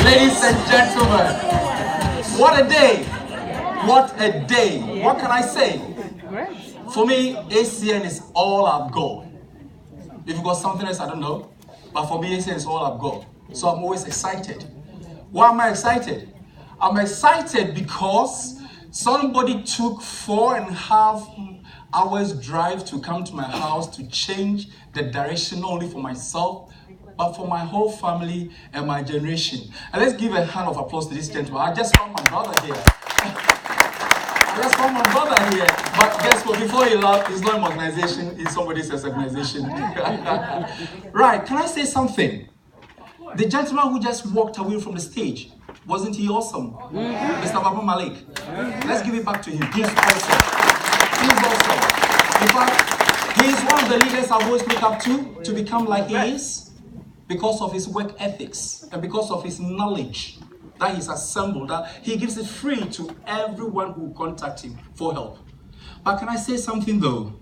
Ladies and gentlemen, what a day! What a day! What can I say? For me, ACN is all I've got. If you've got something else, I don't know. But for me, ACN is all I've got. So I'm always excited. Why am I excited? I'm excited because somebody took 4.5 hours drive to come to my house to change the direction not only for myself, but for my whole family and my generation. And let's give a hand of applause to this gentleman. I just found my brother here. But guess what? Before he left, it's not an organization, it's somebody else's organization. Right, can I say something? The gentleman who just walked away from the stage, wasn't he awesome? Mr. Baba Malik. Let's give it back to him. He's awesome. He's awesome. In fact, he is one of the leaders I've always looked up to become like he is, because of his work ethics and because of his knowledge that he's assembled, that he gives it free to everyone who contact him for help. But can I say something though?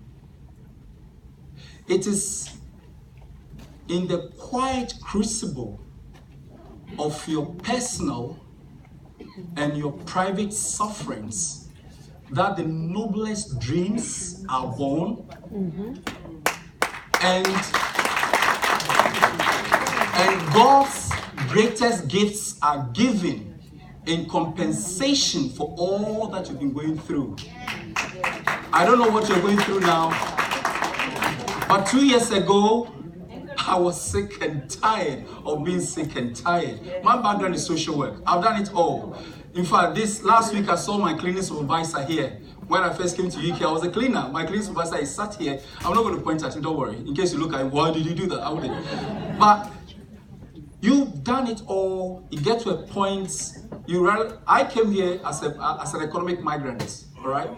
It is in the quiet crucible of your personal and your private sufferings that the noblest dreams are born, and God's greatest gifts are given in compensation for all that you've been going through. I don't know what you're going through now, but 2 years ago, I was sick and tired of being sick and tired. My background is social work. I've done it all. In fact, this last week I saw my cleaning supervisor here. When I first came to UK, I was a cleaner. My cleaning supervisor is sat here. I'm not going to point at him, don't worry. In case you look at him, why did you do that? I wouldn't. But you've done it all. You get to a point. I came here as an economic migrant. All right.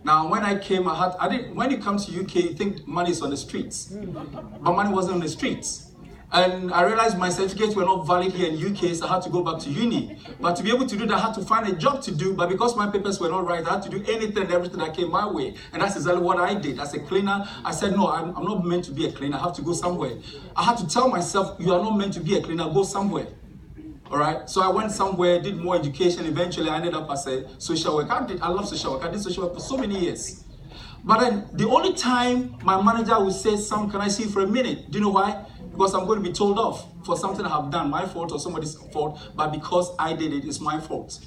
Now, when I came, when you come to UK, you think money is on the streets, but money wasn't on the streets. And I realized my certificates were not valid here in UK, so I had to go back to uni. But to be able to do that, I had to find a job to do. But because my papers were not right, I had to do anything and everything that came my way. And that's exactly what I did. As a cleaner, I said, no, I'm not meant to be a cleaner. I have to go somewhere. I had to tell myself, you are not meant to be a cleaner. Go somewhere. All right. So I went somewhere, did more education. Eventually, I ended up as a social worker. I love social work. I did social work for so many years. But then the only time my manager would say, Sam, can I see you for a minute? Do you know why? Because I'm going to be told off for something I have done, my fault or somebody's fault, but because I did it, it's my fault.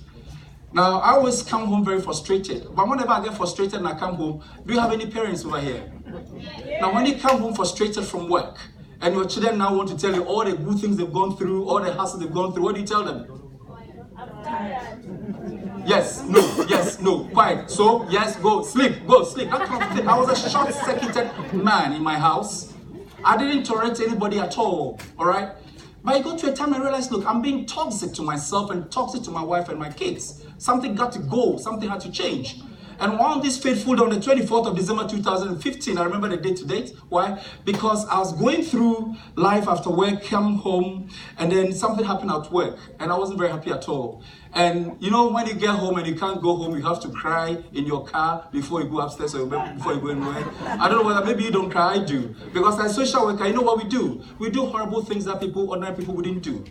Now, I always come home very frustrated. But whenever I get frustrated and I come home, do you have any parents over here? Now, when you come home frustrated from work, and your children now want to tell you all the good things they've gone through, all the hassle they've gone through, what do you tell them? Yes, no, yes, no, quiet. So, yes, go sleep, go sleep. That kind of thing. I was a short-circuited man in my house. I didn't tolerate anybody at all right? But I got to a time I realized, look, I'm being toxic to myself and toxic to my wife and my kids. Something got to go, something had to change. And one of these fateful day on the 24th of December 2015, I remember the date to date. Why? Because I was going through life after work, come home, and then something happened at work, and I wasn't very happy at all. And you know, when you get home and you can't go home, you have to cry in your car before you go upstairs or before you go anywhere. I don't know whether maybe you don't cry, I do. Because as a social worker, you know what we do? We do horrible things that ordinary people wouldn't do.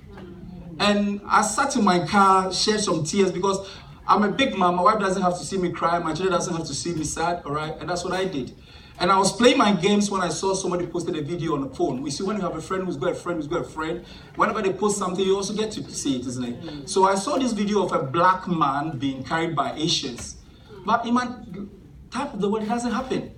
And I sat in my car, shed some tears because I'm a big man. My wife doesn't have to see me cry. My children doesn't have to see me sad, all right? And that's what I did. And I was playing my games when I saw somebody posted a video on the phone. We see when you have a friend who's got a friend who's got a friend, whenever they post something, you also get to see it, isn't it? So I saw this video of a black man being carried by Asians. But in my type of the world, it doesn't happen.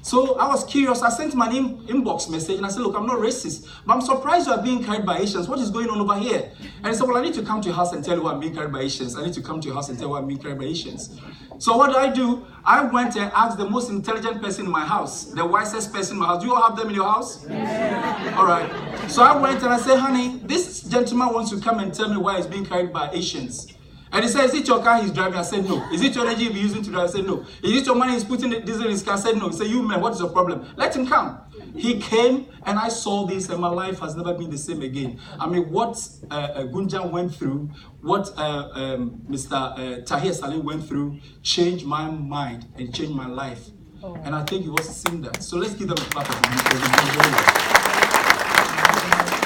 So I was curious. I sent my inbox message and I said, look, I'm not racist, but I'm surprised you are being carried by Asians. What is going on over here? And he said, well, I need to come to your house and tell you why I'm being carried by Asians. I need to come to your house and tell you why I'm being carried by Asians. So what do? I went and asked the most intelligent person in my house, the wisest person in my house. Do you all have them in your house? Yeah. All right. So I went and I said, honey, this gentleman wants to come and tell me why he's being carried by Asians. And he said, is it your car he's driving? I said, no. Is it your energy he's using to drive? I said, no. Is it your money he's putting the diesel in his car? I said, no. He said, you man, what is your problem? Let him come. He came and I saw this and my life has never been the same again. I mean, what Gunjan went through, what Mr. Tahir Salim went through, changed my mind and changed my life. Oh. And I think he was seeing that. So let's give them a clap of hands.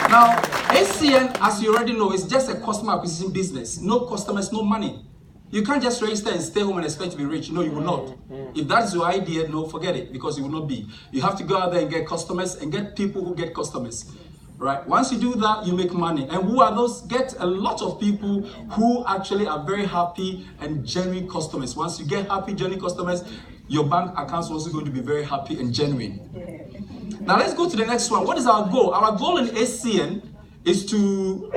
Now, ACN, as you already know, is just a customer acquisition business. No customers, no money. You can't just register and stay home and expect to be rich. No, you will not. If that's your idea, no, forget it, because you will not be. You have to go out there and get customers and get people who get customers. Right? Once you do that, you make money. And who are those? Get a lot of people who actually are very happy and genuine customers. Once you get happy, genuine customers, your bank account's also going to be very happy and genuine. Now let's go to the next one. What is our goal? Our goal in ACN is to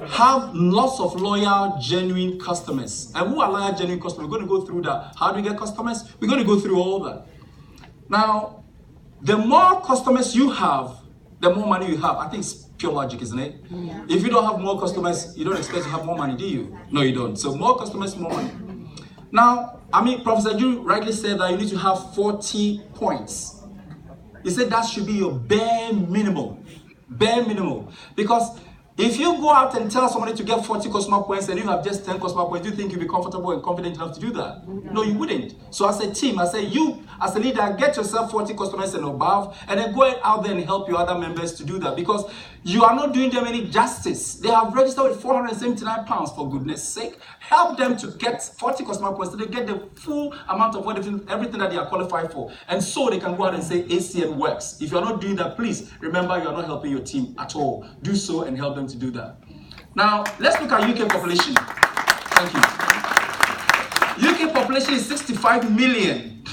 have lots of loyal, genuine customers. And who are loyal, genuine customers? We're going to go through that. How do we get customers? We're going to go through all that. Now, the more customers you have, the more money you have. I think it's pure logic, isn't it? Yeah. If you don't have more customers, you don't expect to have more money, do you? No, you don't. So more customers, more money. Now, I mean, Professor Ju rightly said that you need to have 40 points. He said that should be your bare minimum. Bare minimum. Because if you go out and tell somebody to get 40 customer points and you have just 10 customer points, do you think you'll be comfortable and confident enough to do that? No, you wouldn't. So as a team, I say you, as a leader, get yourself 40 customers and above, and then go out there and help your other members to do that, because you are not doing them any justice. They have registered with £479, for goodness sake. Help them to get 40 customer points so they get the full amount of everything that they are qualified for. And so they can go out and say ACN works. If you are not doing that, please remember you are not helping your team at all. Do so and help them to do that. Now, let's look at UK population. Thank you. UK population is 65 million.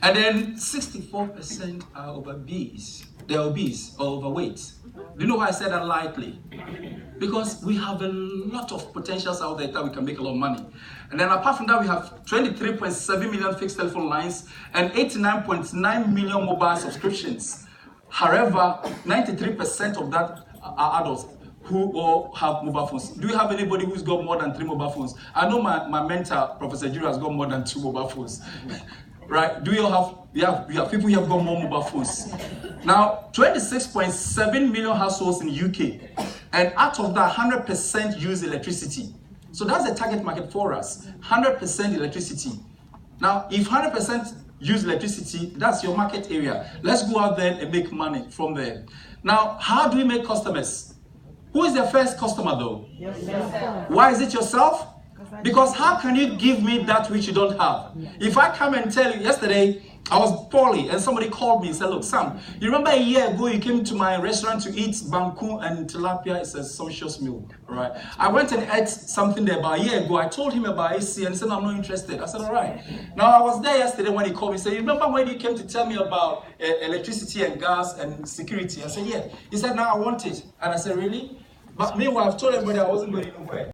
And then 64% are obese. They're obese or overweight. Do you know why I said that lightly? Because we have a lot of potentials out there that we can make a lot of money. And then apart from that, we have 23.7 million fixed telephone lines and 89.9 million mobile subscriptions. However, 93% of that are adults who all have mobile phones. Do you have anybody who's got more than 3 mobile phones? I know my mentor, Professor Juru, has got more than 2 mobile phones. Right? Do you all have, we have people who have got more mobile phones. Now, 26.7 million households in the UK. And out of that, 100% use electricity. So that's the target market for us. 100% electricity. Now, if 100% use electricity, that's your market area. Let's go out there and make money from there. Now, how do we make customers? Who is the first customer though? Yourself. Why is it yourself? Because how can you give me that which you don't have? If I come and tell you, yesterday I was poorly and somebody called me and said, look, Sam, you remember a year ago you came to my restaurant to eat banku and tilapia? It's a sumptuous meal, right? I went and ate something there about a year ago. I told him about AC and he said, I'm not interested. I said, all right. Now I was there yesterday when he called me and said, you remember when you came to tell me about electricity and gas and security? I said, yeah. He said, now I want it. And I said, really? But meanwhile, I've told everybody I wasn't going anywhere.